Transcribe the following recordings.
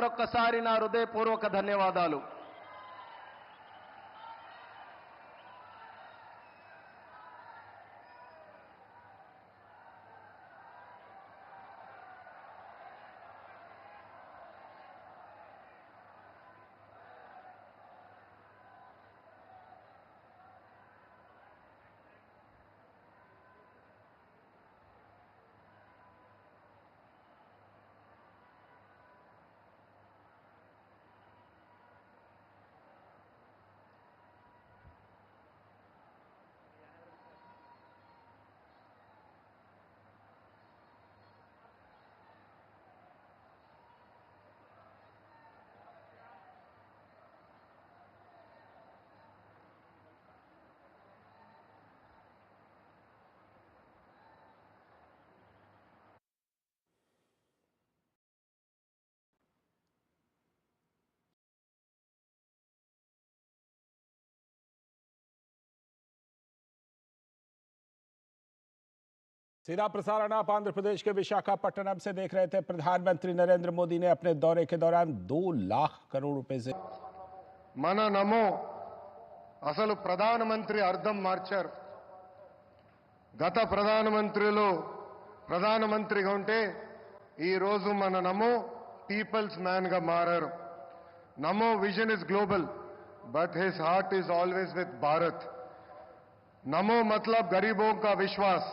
మరొక్కసారి నా హృదయపూర్వక ధన్యవాదాలు. सीधा प्रसारण आप आंध्र प्रदेश के विशाखापट्टनम से देख रहे थे। प्रधानमंत्री नरेंद्र मोदी ने अपने दौरे के दौरान 2 लाख करोड़ रुपए से మన నమో అసలు ప్రధానమంత్రి అర్థం మార్చారు. గత ప్రధానమంత్రిగా ఉంటే ఈ రోజు మన నమో పీపుల్స్ మ్యాన్ గా మారారు. నమో vision is global but his heart is always with Bharat. नमो मतलब गरीबों का विश्वास,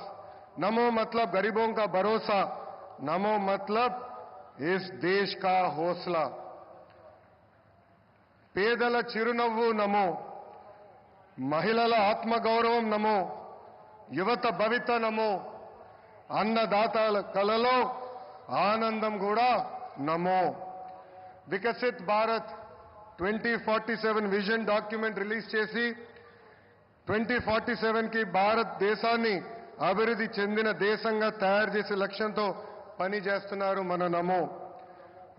नमो मतलब गरीबों का भरोसा, नमो मतलब इस देश का हौसला. పేదల చిరునవ్వు నమో, మహిళల ఆత్మగౌరవం నమో, యువత భవిత నమో, అన్నదాతల కలలో ఆనందం కూడా నమో. Viksit Bharat 2047 vision document release చేసి 2047కి భారతదేశాన్ని అభివృద్ధి చెందిన దేశంగా తయారు చేసే లక్ష్యంతో పనిచేస్తున్నారు మన నమో.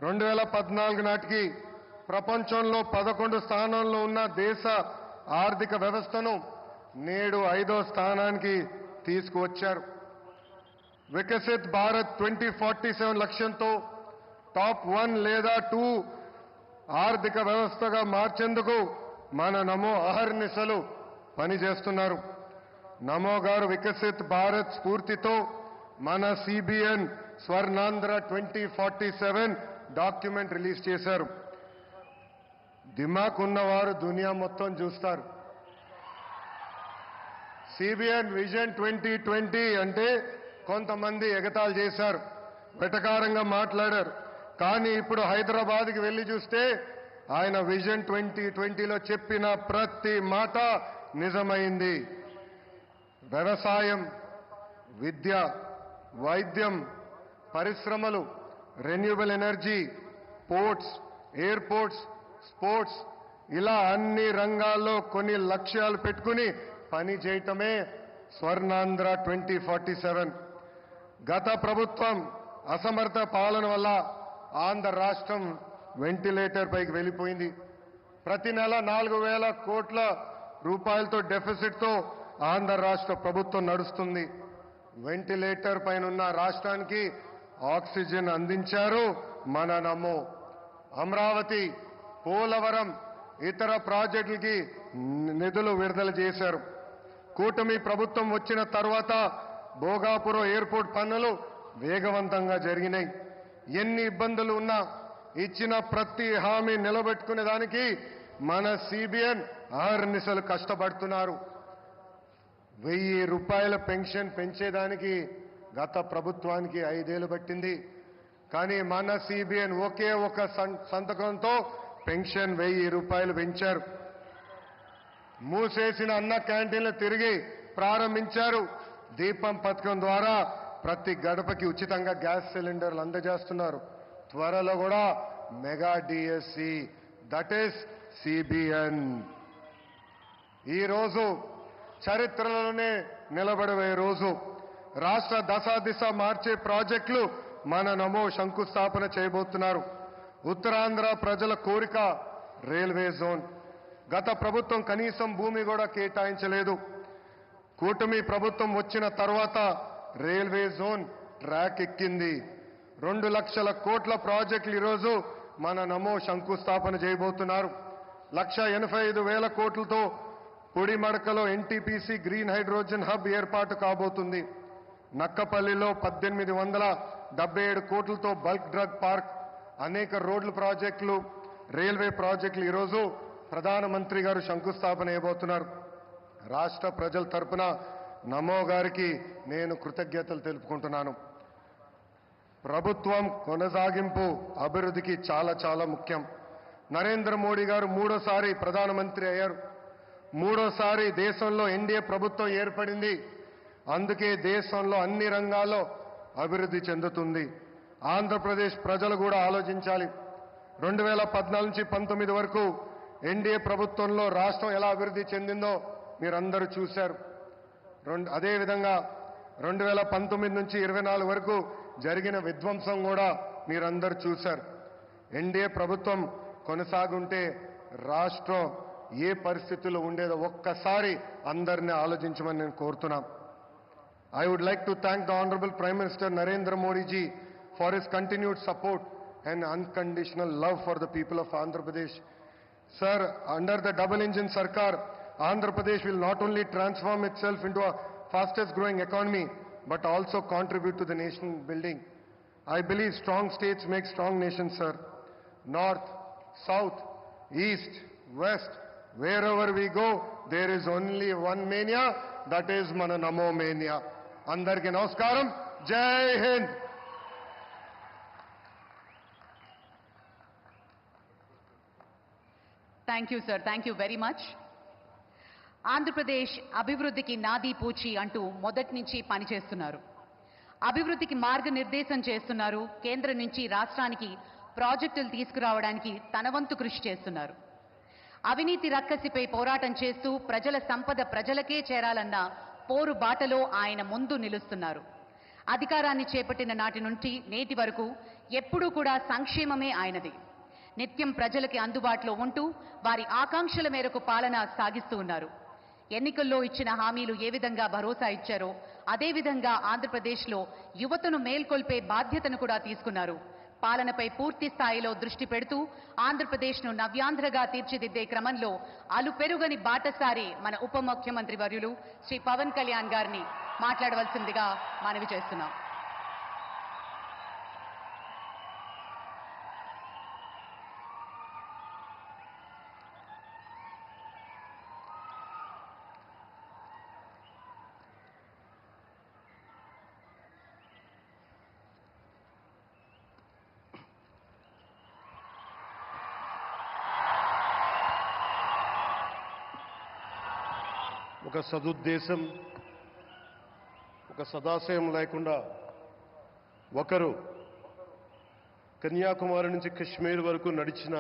2014 నాటికి ప్రపంచంలో 11 స్థానంలో ఉన్న దేశ ఆర్థిక వ్యవస్థను నేడు 5వ స్థానానికి తీసుకువచ్చారు. వికసిత్ భారత్ 2047 లక్ష్యంతో టాప్ 1 లేదా 2 ఆర్థిక వ్యవస్థగా మార్చేందుకు మన నమో అహర్నిశలు పనిచేస్తున్నారు. నమో గారు వికసిత్ భారత్ స్ఫూర్తితో మన సిబిఎన్ స్వర్ణాంధ్ర 2047 డాక్యుమెంట్ రిలీజ్ చేశారు. దిమాక్ ఉన్నవారు దునియా మొత్తం చూస్తారు. సిబిఎన్ విజన్ 2020 అంటే కొంతమంది ఎగతాళి చేశారు, వెటకారంగా మాట్లాడారు. కానీ ఇప్పుడు హైదరాబాద్కి వెళ్ళి చూస్తే ఆయన విజన్ 2020లో చెప్పిన ప్రతి మాట నిజమైంది. వ్యవసాయం, విద్య, వైద్యం, పరిశ్రమలు, renewable energy, ports, airports, sports, ఇలా అన్ని రంగాల్లో కొన్ని లక్ష్యాలు పెట్టుకుని పని చేయటమే స్వర్ణాంధ్ర 2047. గత ప్రభుత్వం అసమర్థ పాలన వల్ల ఆంధ్ర రాష్ట్రం వెంటిలేటర్ పైకి వెళ్ళిపోయింది. ప్రతి నెల 4,000 కోట్ల రూపాయలతో డెఫిసిట్తో ఆంధ్ర రాష్ట్ర ప్రభుత్వం నడుస్తుంది. వెంటిలేటర్ పైన ఉన్న రాష్ట్రానికి ఆక్సిజన్ అందించారు మన నమో. అమరావతి, పోలవరం, ఇతర ప్రాజెక్టులకి నిధులు విడుదల చేశారు. కూటమి ప్రభుత్వం వచ్చిన తర్వాత భోగాపురం ఎయిర్పోర్ట్ పనులు వేగవంతంగా జరిగినాయి. ఎన్ని ఇబ్బందులు ఉన్నా ఇచ్చిన ప్రతి హామీ నిలబెట్టుకునే దానికి మన సిబిఎన్ అహర్నిశలు కష్టపడుతున్నారు. 1,000 రూపాయల పెన్షన్ పెంచేదానికి గత ప్రభుత్వానికి 5 ఏళ్లు పట్టింది. కానీ మన సిబిఎన్ ఒకే ఒక సంతకంతో పెన్షన్ 1,000 రూపాయలు పెంచారు. మూసేసిన అన్న క్యాంటీన్లు తిరిగి ప్రారంభించారు. దీపం పథకం ద్వారా ప్రతి గడపకి ఉచితంగా గ్యాస్ సిలిండర్లు అందజేస్తున్నారు. త్వరలో కూడా mega DSC, that is CBN. ఈరోజు చరిత్రలోనే నిలబడే రోజు. రాష్ట్ర దశాదిశ మార్చే ప్రాజెక్టులు మన నమో శంకుస్థాపన చేయబోతున్నారు. ఉత్తరాంధ్ర ప్రజల కోరిక రైల్వే జోన్. గత ప్రభుత్వం కనీసం భూమి కూడా కేటాయించలేదు. కూటమి ప్రభుత్వం వచ్చిన తర్వాత రైల్వే జోన్ ట్రాక్ ఎక్కింది. 2 లక్షల కోట్ల ప్రాజెక్టులు ఈరోజు మన నమో శంకుస్థాపన చేయబోతున్నారు. 1,85,000 కోట్లతో పొడిమడకలో ఎన్టీపీసీ గ్రీన్ హైడ్రోజన్ హబ్ ఏర్పాటు కాబోతుంది. నక్కపల్లిలో 1,877 కోట్లతో బల్క్ డ్రగ్ పార్క్, అనేక రోడ్ల ప్రాజెక్టులు, రైల్వే ప్రాజెక్టులు ఈరోజు ప్రధానమంత్రి గారు శంకుస్థాపన చేయబోతున్నారు. రాష్ట్ర ప్రజల తరపున నమో గారికి నేను కృతజ్ఞతలు తెలుపుకుంటున్నాను. ప్రభుత్వం కొనసాగింపు అభివృద్ధికి చాలా చాలా ముఖ్యం. నరేంద్ర మోడీ గారు మూడోసారి ప్రధానమంత్రి అయ్యారు. మూడోసారి దేశంలో ఎన్డీఏ ప్రభుత్వం ఏర్పడింది. అందుకే దేశంలో అన్ని రంగాల్లో అభివృద్ధి చెందుతుంది. ఆంధ్రప్రదేశ్ ప్రజలు కూడా ఆలోచించాలి. 2014 నుంచి 19 వరకు ఎన్డీఏ ప్రభుత్వంలో రాష్ట్రం ఎలా అభివృద్ధి చెందిందో మీరందరూ చూశారు. అదేవిధంగా 2019 నుంచి 24 వరకు జరిగిన విధ్వంసం కూడా మీరందరూ చూశారు. ఎన్డీఏ ప్రభుత్వం కొనసాగుంటే రాష్ట్రం ఏ పరిస్థితుల్లో ఉండేదో ఒక్కసారి అందరినీ ఆలోచించమని నేను కోరుతున్నా. I would like to thank the Honorable Prime Minister Narendra Modi ji for his continued support and unconditional love for the people of Andhra Pradesh. Sir, under the double engine Sarkar, Andhra Pradesh will not only transform itself into a fastest growing economy, but also contribute to the nation building. I believe strong states make strong nations, sir. North, South, East, West, wherever we go, there is only one mania, that is Mana Namo Mania. Andarki Namaskaram, Jai Hind. Thank you, sir. Thank you very much. Andhra Pradesh అభివృద్ధికి నాదీ పూచి అంటూ మొదటి నుంచి పనిచేస్తున్నారు. అభివృద్ధికి మార్గనిర్దేశం చేస్తున్నారు. కేంద్రం నుంచి రాష్ట్రానికి ప్రాజెక్టులు తీసుకురావడానికి తన వంతు కృషి చేస్తున్నారు. అవినీతి రక్కసిపై పోరాటం చేస్తూ ప్రజల సంపద ప్రజలకే చేరాలన్న పోరు బాటలో ఆయన ముందు నిలుస్తున్నారు. అధికారాన్ని చేపట్టిన నాటి నుంచి నేటి వరకు ఎప్పుడూ కూడా సంక్షేమమే ఆయనది. నిత్యం ప్రజలకి అందుబాటులో ఉంటూ వారి ఆకాంక్షల మేరకు పాలన సాగిస్తూ ఉన్నారు. ఎన్నికల్లో ఇచ్చిన హామీలు ఏ విధంగా భరోసా ఇచ్చారో అదేవిధంగా ఆంధ్రప్రదేశ్లో యువతను మేల్కొల్పే బాధ్యతను కూడా తీసుకున్నారు. పాలనపై పూర్తి స్థాయిలో దృష్టి పెడుతూ ఆంధ్రప్రదేశ్ను నవ్యాంధ్రగా తీర్చిదిద్దే క్రమంలో అలుపెరుగని బాటసారి మన ఉప ముఖ్యమంత్రి వర్యులు శ్రీ పవన్ కళ్యాణ్ గారిని మాట్లాడవలసిందిగా మనవి చేస్తున్నాం. ఒక సదుద్దేశం, ఒక సదాశయం లేకుండా ఒకరు కన్యాకుమారి నుంచి కశ్మీర్ వరకు నడిచిన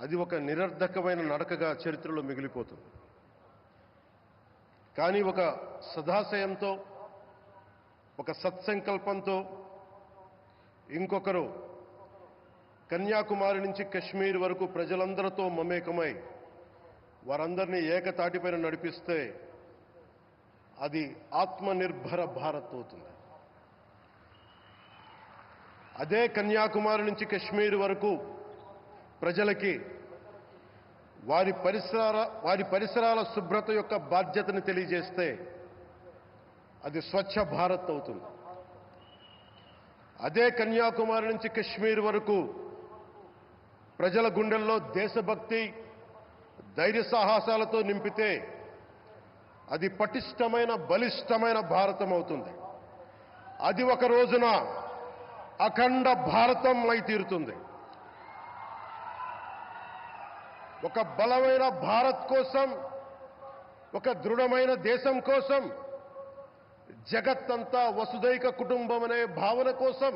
అది ఒక నిరర్ధకమైన నడకగా చరిత్రలో మిగిలిపోతుంది. కానీ ఒక సదాశయంతో, ఒక సత్సంకల్పంతో ఇంకొకరు కన్యాకుమారి నుంచి కశ్మీర్ వరకు ప్రజలందరితో మమేకమై వారందరినీ ఏకతాటిపైన నడిపిస్తే అది ఆత్మనిర్భర భారత్ అవుతుంది. అదే కన్యాకుమారి నుంచి కశ్మీర్ వరకు ప్రజలకి వారి పరిసరాల శుభ్రత యొక్క బాధ్యతను తెలియజేస్తే అది స్వచ్ఛ భారత్ అవుతుంది. అదే కన్యాకుమారి నుంచి కశ్మీర్ వరకు ప్రజల గుండెల్లో దేశభక్తి, ధైర్య సాహసాలతో నింపితే అది పటిష్టమైన బలిష్టమైన భారతం అవుతుంది. అది ఒక రోజున అఖండ భారతం అయి తీరుతుంది. ఒక బలమైన భారత్ కోసం, ఒక దృఢమైన దేశం కోసం, జగత్తంతా వసుదైక కుటుంబం అనే భావన కోసం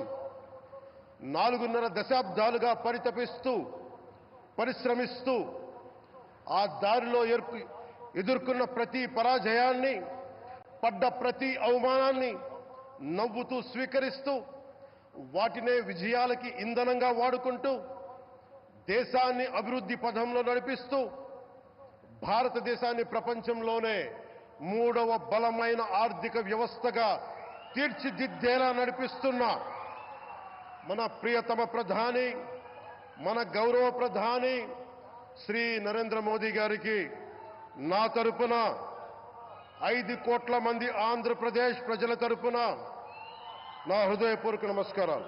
4.5 దశాబ్దాలుగా పరిశ్రమిస్తూ ఆ దారిలో ఎదుర్కొన్న ప్రతి పరాజయాన్ని, పడ్డ ప్రతి అవమానాన్ని నవ్వుతూ స్వీకరిస్తూ వాటినే విజయాలకి ఇంధనంగా వాడుకుంటూ దేశాన్ని అభివృద్ధి పథంలో నడిపిస్తూ భారతదేశాన్ని ప్రపంచంలోనే 3వ బలమైన ఆర్థిక వ్యవస్థగా తీర్చిదిద్దేలా నడిపిస్తున్న మన ప్రియతమ ప్రధాని, మన గౌరవ ప్రధాని శ్రీ నరేంద్ర మోదీ గారికి నా తరపున 5 కోట్ల మంది ఆంధ్రప్రదేశ్ ప్రజల తరపున నా హృదయపూర్వక నమస్కారాలు.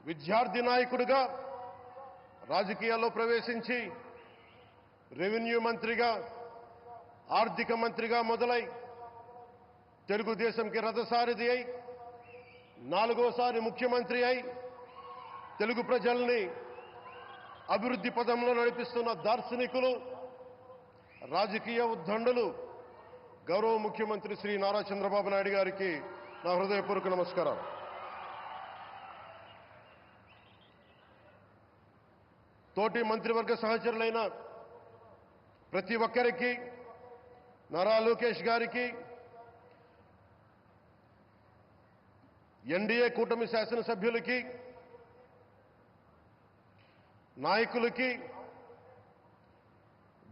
విద్యార్థి నాయకుడిగా రాజకీయాల్లో ప్రవేశించి రెవెన్యూ మంత్రిగా, ఆర్థిక మంత్రిగా మొదలై తెలుగుదేశంకి రథసారథి అయి 4వసారి ముఖ్యమంత్రి అయి తెలుగు ప్రజల్ని అభివృద్ధి పదంలో నడిపిస్తున్న దార్శనికులు, రాజకీయ ఉద్దండులు గౌరవ ముఖ్యమంత్రి శ్రీ నారా చంద్రబాబు నాయుడు గారికి నా హృదయపూర్వక నమస్కారాలు. తోటి మంత్రివర్గ సహచరులైన ప్రతి ఒక్కరికి, నారా లోకేష్ గారికి, ఎన్డీఏ కూటమి శాసనసభ్యులకి, నాయకులకి,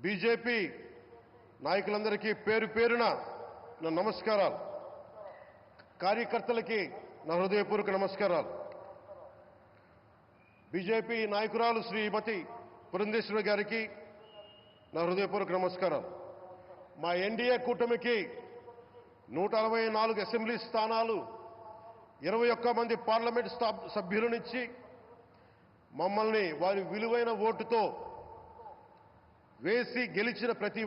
బీజేపీ నాయకులందరికీ పేరు పేరున నా నమస్కారాలు. కార్యకర్తలకి నా హృదయపూర్వక నమస్కారాలు. బీజేపీ నాయకురాలు శ్రీమతి పురంధేశ్వరి గారికి నా హృదయపూర్వక నమస్కారాలు. మా ఎన్డీఏ కూటమికి 164 అసెంబ్లీ స్థానాలు, 21 మంది పార్లమెంట్ సభ్యులనిచ్చి మమ్మల్ని వారి విలువైన ఓటుతో వేసి గెలిచిన ప్రతి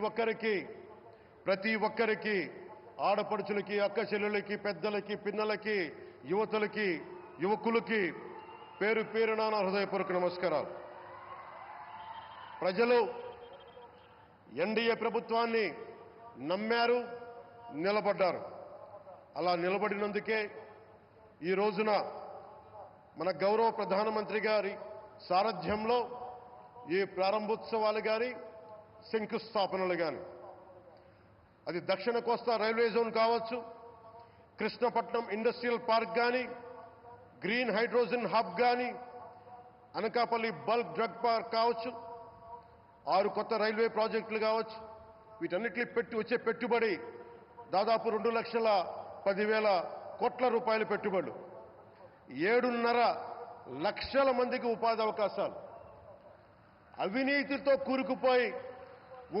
ఒక్కరికి ఆడపడుచులకి, అక్క చెల్లెలకి, పెద్దలకి, పిన్నలకి, యువతులకి, యువకులకి పేరు పేరున నా హృదయపూర్వక నమస్కారాలు. ప్రజలు ఎన్డీఏ ప్రభుత్వాన్ని నమ్మారు, నిలబడ్డారు. అలా నిలబడినందుకే ఈ రోజున మన గౌరవ ప్రధానమంత్రి గారి సారథ్యంలో ఈ ప్రారంభోత్సవాలు కానీ, శంకుస్థాపనలు కానీ, అది దక్షిణ కోస్తా రైల్వే జోన్ కావచ్చు, కృష్ణపట్నం ఇండస్ట్రియల్ పార్క్ కానీ, గ్రీన్ హైడ్రోజన్ హబ్ కానీ, అనకాపల్లి బల్క్ డ్రగ్ పార్క్ కావచ్చు, 6 కొత్త రైల్వే ప్రాజెక్టులు కావచ్చు, వీటన్నిటిని వచ్చే పెట్టుబడి దాదాపు 2,10,000 కోట్ల రూపాయల పెట్టుబడులు, 7.5 లక్షల మందికి ఉపాధి అవకాశాలు. అవినీతితో కూరుకుపోయి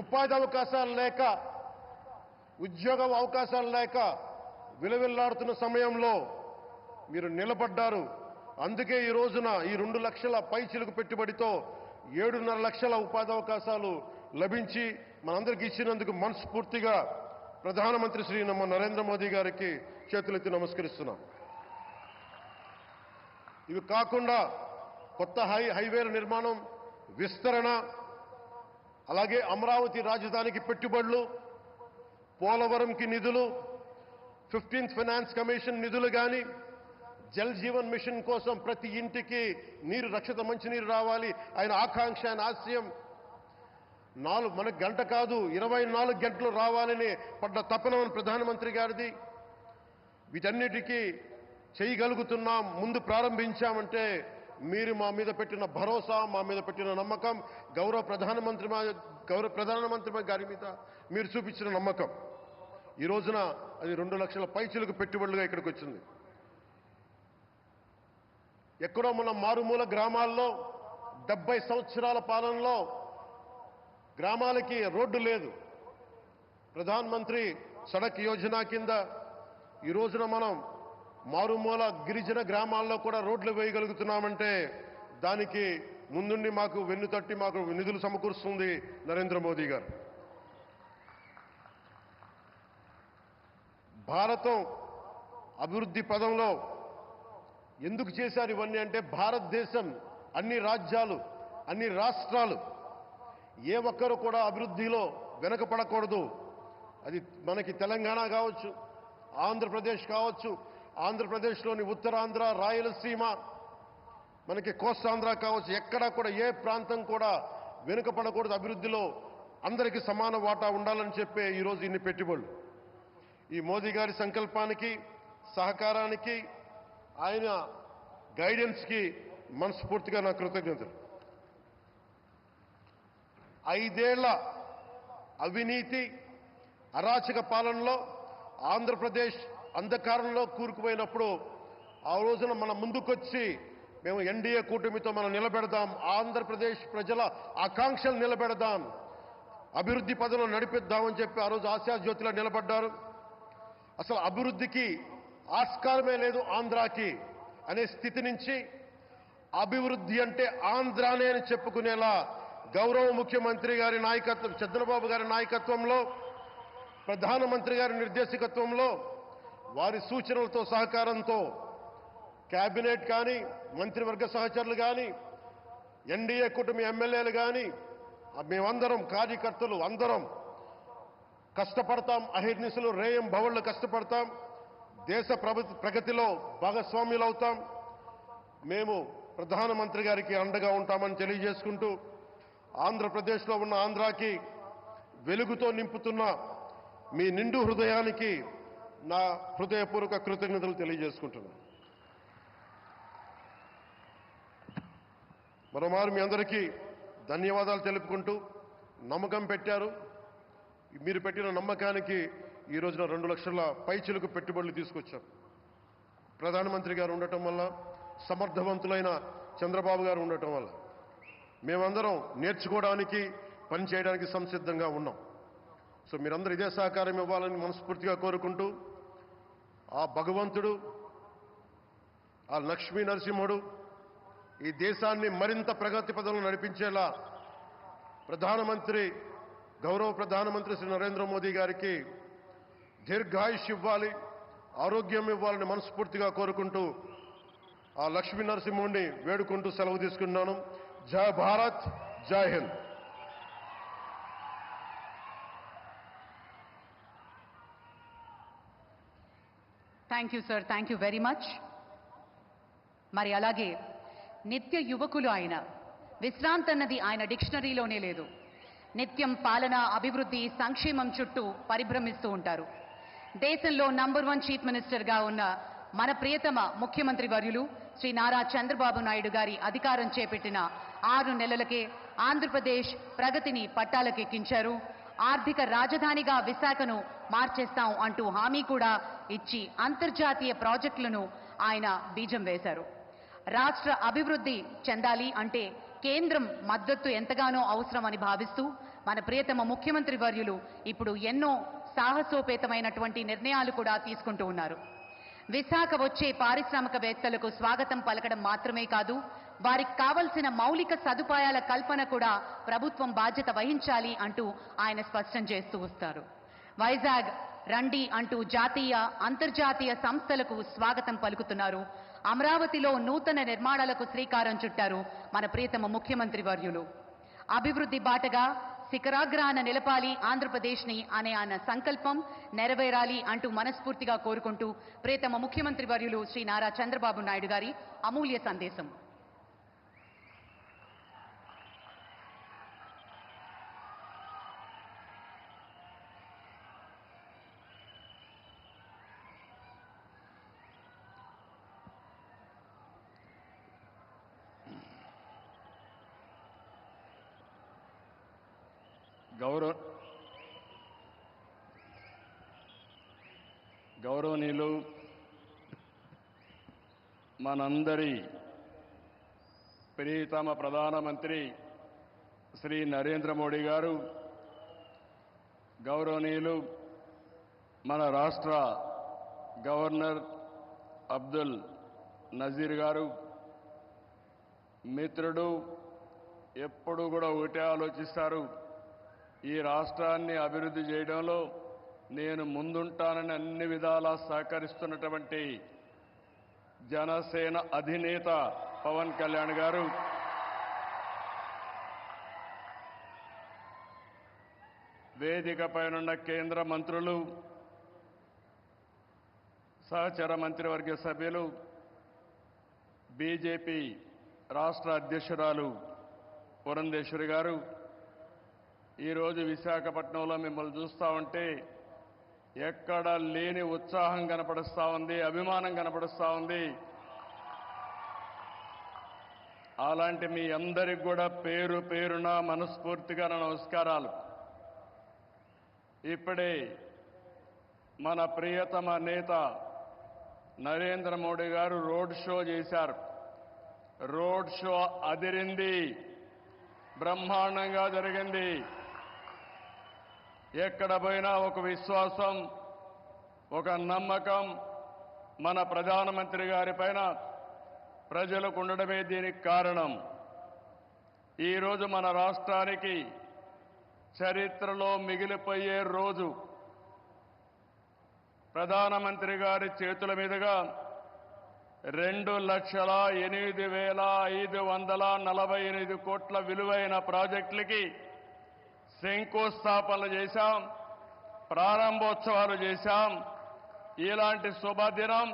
ఉపాధి అవకాశాలు లేక, ఉద్యోగ అవకాశాలు లేక విలవిల్లాడుతున్న సమయంలో మీరు నిలబడ్డారు. అందుకే ఈ రోజున ఈ 2 లక్షల పైచిలుకు పెట్టుబడితో 7.5 లక్షల ఉపాధి అవకాశాలు లభించి మనందరికీ ఇచ్చినందుకు మనస్ఫూర్తిగా ప్రధానమంత్రి శ్రీ నరేంద్ర మోదీ గారికి చేతులెత్తి నమస్కరిస్తున్నాం. ఇవి కాకుండా కొత్త హైవేల నిర్మాణం, విస్తరణ, అలాగే అమరావతి రాజధానికి పెట్టుబడులు, పోలవరంకి నిధులు, 15th ఫైనాన్స్ కమిషన్ నిధులు కానీ, జల్ జీవన్ మిషన్ కోసం ప్రతి ఇంటికి నీరు, రక్షిత మంచినీరు రావాలి ఆయన ఆకాంక్ష, ఆయన ఆశయం. మనకు గంట కాదు 24 గంటలు రావాలని పడ్డ తపన ప్రధానమంత్రి గారిది. వీటన్నిటికీ చేయగలుగుతున్నాం, ముందు ప్రారంభించామంటే మీరు మా మీద పెట్టిన భరోసా, మా మీద పెట్టిన నమ్మకం, గౌరవ ప్రధానమంత్రి గారి మీద మీరు చూపించిన నమ్మకం. ఈ రోజున అది 2 లక్షల పైచిలకు పెట్టుబడులుగా ఇక్కడికి వచ్చింది. ఎక్కడో మన మారుమూల గ్రామాల్లో 70 సంవత్సరాల పాలనలో గ్రామాలకి రోడ్డు లేదు. ప్రధాన్ మంత్రి సడక్ యోజన కింద ఈ రోజున మనం మారుమూల గిరిజన గ్రామాల్లో కూడా రోడ్లు వేయగలుగుతున్నామంటే దానికి ముందుండి మాకు వెన్నుతట్టి మాకు నిధులు సమకూరుస్తుంది నరేంద్ర మోదీ గారు. భారతం అభివృద్ధి పదంలో ఎందుకు చేశారు ఇవన్నీ అంటే, భారతదేశం అన్ని రాజ్యాలు, అన్ని రాష్ట్రాలు ఏ ఒక్కరు కూడా అభివృద్ధిలో వెనకపడకూడదు. అది మనకి తెలంగాణ కావచ్చు, ఆంధ్రప్రదేశ్ కావచ్చు, ఆంధ్రప్రదేశ్లోని ఉత్తరాంధ్ర, రాయలసీమ, మనకి కోస్తాంధ్ర కావచ్చు, ఎక్కడా కూడా ఏ ప్రాంతం కూడా వెనుకపడకూడదు. అభివృద్ధిలో అందరికీ సమాన వాటా ఉండాలని చెప్పే ఈరోజు ఇన్ని పెట్టుబడులు. ఈ మోదీ గారి సంకల్పానికి, సహకారానికి, ఆయన గైడెన్స్కి మనస్ఫూర్తిగా నా కృతజ్ఞతలు. 5 ఏళ్ల అవినీతి, అరాచక పాలనలో ఆంధ్రప్రదేశ్ అంధకారంలో కూరుకుపోయినప్పుడు ఆ రోజున మన ముందుకొచ్చి మేము ఎన్డీఏ కూటమితో మనం నిలబెడదాం, ఆంధ్రప్రదేశ్ ప్రజల ఆకాంక్షలు నిలబెడదాం, అభివృద్ధి పదంలో నడిపిద్దామని చెప్పి ఆ రోజు ఆశాజ్యోతిలో నిలబడ్డారు. అసలు అభివృద్ధికి ఆస్కారమే లేదు ఆంధ్రాకి అనే స్థితి నుంచి అభివృద్ధి అంటే ఆంధ్రానే అని చెప్పుకునేలా గౌరవ ముఖ్యమంత్రి గారి నాయకత్వం, చంద్రబాబు గారి నాయకత్వంలో, ప్రధానమంత్రి గారి నిర్దేశకత్వంలో, వారి సూచనలతో సహకారంతో కేబినెట్ కానీ, మంత్రివర్గ సహచరులు కానీ, ఎన్డీఏ కూటమి ఎమ్మెల్యేలు కానీ, మేమందరం కార్యకర్తలు అందరం కష్టపడతాం. అహిర్నిశలు రేయం భవళ్ళు కష్టపడతాం. దేశ ప్రగతిలో భాగస్వామ్యులవుతాం. మేము ప్రధానమంత్రి గారికి అండగా ఉంటామని తెలియజేసుకుంటూ, ఆంధ్రప్రదేశ్లో ఉన్న ఆంధ్రాకి వెలుగుతో నింపుతున్న మీ నిండు హృదయానికి నా హృదయపూర్వక కృతజ్ఞతలు తెలియజేసుకుంటున్నాను. మరోమారు మీ అందరికీ ధన్యవాదాలు తెలుపుకుంటూ, నమ్మకం పెట్టారు. మీరు పెట్టిన నమ్మకానికి ఈ రోజున 2 లక్షల పైచిలకు పెట్టుబడులు తీసుకొచ్చారు. ప్రధానమంత్రి గారు ఉండటం వల్ల, సమర్థవంతులైన చంద్రబాబు గారు ఉండటం వల్ల మేమందరం నేర్చుకోవడానికి, పనిచేయడానికి సంసిద్ధంగా ఉన్నాం. సో మీరందరూ ఇదే సహకారం ఇవ్వాలని మనస్ఫూర్తిగా కోరుకుంటూ, ఆ భగవంతుడు, ఆ లక్ష్మీ నరసింహుడు ఈ దేశాన్ని మరింత ప్రగతి పదంలో నడిపించేలా గౌరవ ప్రధానమంత్రి శ్రీ నరేంద్ర మోదీ గారికి దీర్ఘాయుష్ ఇవ్వాలి, ఆరోగ్యం ఇవ్వాలని మనస్ఫూర్తిగా కోరుకుంటూ, ఆ లక్ష్మీ నరసింహుడిని వేడుకుంటూ సెలవు తీసుకున్నాను. జై భారత్, జై Hind. Thank you sir, thank you very much. మరి అలాగే నిత్య యువకులు ఆయన, విశ్రాంతి అన్నది ఆయన డిక్షనరీలోనే లేదు. నిత్యం పాలన, అభివృద్ధి, సంక్షేమం చుట్టూ పరిభ్రమిస్తూ ఉంటారు. దేశంలో నంబర్ 1 చీఫ్ మినిస్టర్గా ఉన్న మన ప్రియతమ ముఖ్యమంత్రి వర్యులు శ్రీ నారా చంద్రబాబు నాయుడు గారి అధికారం చేపట్టిన 6 నెలలకే ఆంధ్రప్రదేశ్ ప్రగతిని పట్టాలకెక్కించారు. ఆర్థిక రాజధానిగా విశాఖను మార్చేస్తాం అంటూ హామీ కూడా ఇచ్చి అంతర్జాతీయ ప్రాజెక్టులను ఆయన బీజం వేశారు. రాష్ట్ర అభివృద్ధి చెందాలి అంటే కేంద్రం మద్దతు ఎంతగానో అవసరమని భావిస్తూ మన ప్రియతమ ముఖ్యమంత్రి వర్యులు ఇప్పుడు ఎన్నో సాహసోపేతమైనటువంటి నిర్ణయాలు కూడా తీసుకుంటూ ఉన్నారు. విశాఖ వచ్చే పారిశ్రామికవేత్తలకు స్వాగతం పలకడం మాత్రమే కాదు, వారికి కావలసిన మౌలిక సదుపాయాల కల్పన కూడా ప్రభుత్వం బాధ్యత వహించాలి అంటూ ఆయన స్పష్టం చేస్తూ వస్తారు. వైజాగ్ రండి అంటూ జాతీయ, అంతర్జాతీయ సంస్థలకు స్వాగతం పలుకుతున్నారు. అమరావతిలో నూతన నిర్మాణాలకు శ్రీకారం చుట్టారు మన ప్రియతమ ముఖ్యమంత్రి వర్యులు. అభివృద్ధి బాటగా శిఖరాగ్రాన నిలపాలి ఆంధ్రప్రదేశ్ని అనే ఆయన సంకల్పం నెరవేరాలి అంటూ మనస్ఫూర్తిగా కోరుకుంటూ ప్రియతమ ముఖ్యమంత్రి వర్యులు శ్రీ నారా చంద్రబాబు నాయుడు గారి అమూల్య సందేశం. గౌరవనీయులు, మనందరి ప్రియతమ ప్రధానమంత్రి శ్రీ నరేంద్ర మోడీ గారు, గౌరవనీయులు మన రాష్ట్ర గవర్నర్ అబ్దుల్ నజీర్ గారు, మిత్రుడు, ఎప్పుడు కూడా ఒకటే ఆలోచిస్తారు, ఈ రాష్ట్రాన్ని అభివృద్ధి చేయడంలో నేను ముందుంటానని అన్ని విధాలా సహకరిస్తున్నటువంటి జనసేన అధినేత పవన్ కళ్యాణ్ గారు, వేదికపైనున్న కేంద్ర మంత్రులు, సహచర మంత్రివర్గ సభ్యులు, బీజేపీ రాష్ట్ర అధ్యక్షురాలు పురంధేశ్వరి గారు, ఈరోజు విశాఖపట్నంలో మిమ్మల్ని చూస్తూ ఉంటే ఎక్కడ లేని ఉత్సాహం కనపడుస్తూ ఉంది, అభిమానం కనపడుస్తూ ఉంది. అలాంటి మీ అందరికి కూడా పేరు పేరున మనస్ఫూర్తిగా నమస్కారాలు. ఇప్పుడే మన ప్రియతమ నేత నరేంద్ర మోడీ గారు రోడ్ షో చేశారు. రోడ్ షో అదిరింది, బ్రహ్మాండంగా జరిగింది. ఎక్కడ పోయినా ఒక విశ్వాసం, ఒక నమ్మకం మన ప్రధానమంత్రి గారి పైన ప్రజలకు ఉండడమే దీనికి కారణం. ఈరోజు మన రాష్ట్రానికి చరిత్రలో మిగిలిపోయే రోజు. ప్రధానమంత్రి గారి చేతుల మీదుగా 2,08,548 కోట్ల విలువైన ప్రాజెక్టులకి శంకుస్థాపనలు చేశాం, ప్రారంభోత్సవాలు చేశాం. ఇలాంటి శుభదినం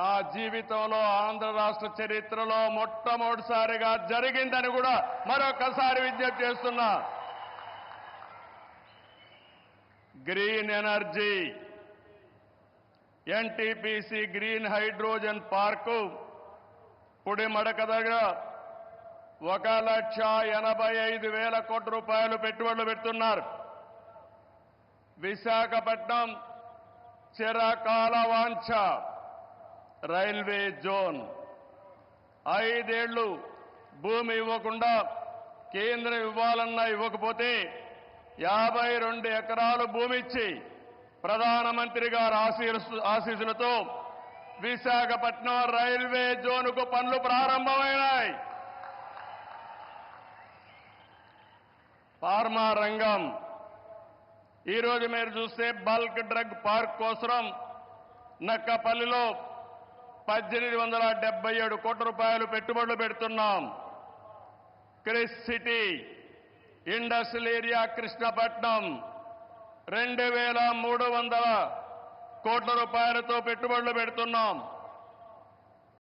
నా జీవితంలో ఆంధ్ర రాష్ట్ర చరిత్రలో మొట్టమొదటిసారిగా జరిగిందని కూడా మరొకసారి విజ్ఞప్తి చేస్తున్నా. Green energy, NTPC green hydrogen park Pudimadaka దగ్గర 1,85,000 కోట్ల రూపాయలు పెట్టుబడులు పెడుతున్నారు. విశాఖపట్నం చిరకాల వాంఛ రైల్వే జోన్. 5 ఏళ్లు భూమి ఇవ్వకుండా కేంద్రం ఇవ్వాలన్నా ఇవ్వకపోతే 52 ఎకరాలు భూమి ఇచ్చి ప్రధానమంత్రి గారి ఆశీస్సులతో విశాఖపట్నం రైల్వే జోన్కు పనులు ప్రారంభమైనాయి. ఫార్మా రంగం, ఈరోజు మీరు చూస్తే బల్క్ డ్రగ్ పార్క్ కోసం నక్కపల్లిలో 1,877 కోట్ల రూపాయలు పెట్టుబడులు పెడుతున్నాం. Chris city industrial area Krishnapatnam 2,300 కోట్ల రూపాయలతో పెట్టుబడులు పెడుతున్నాం.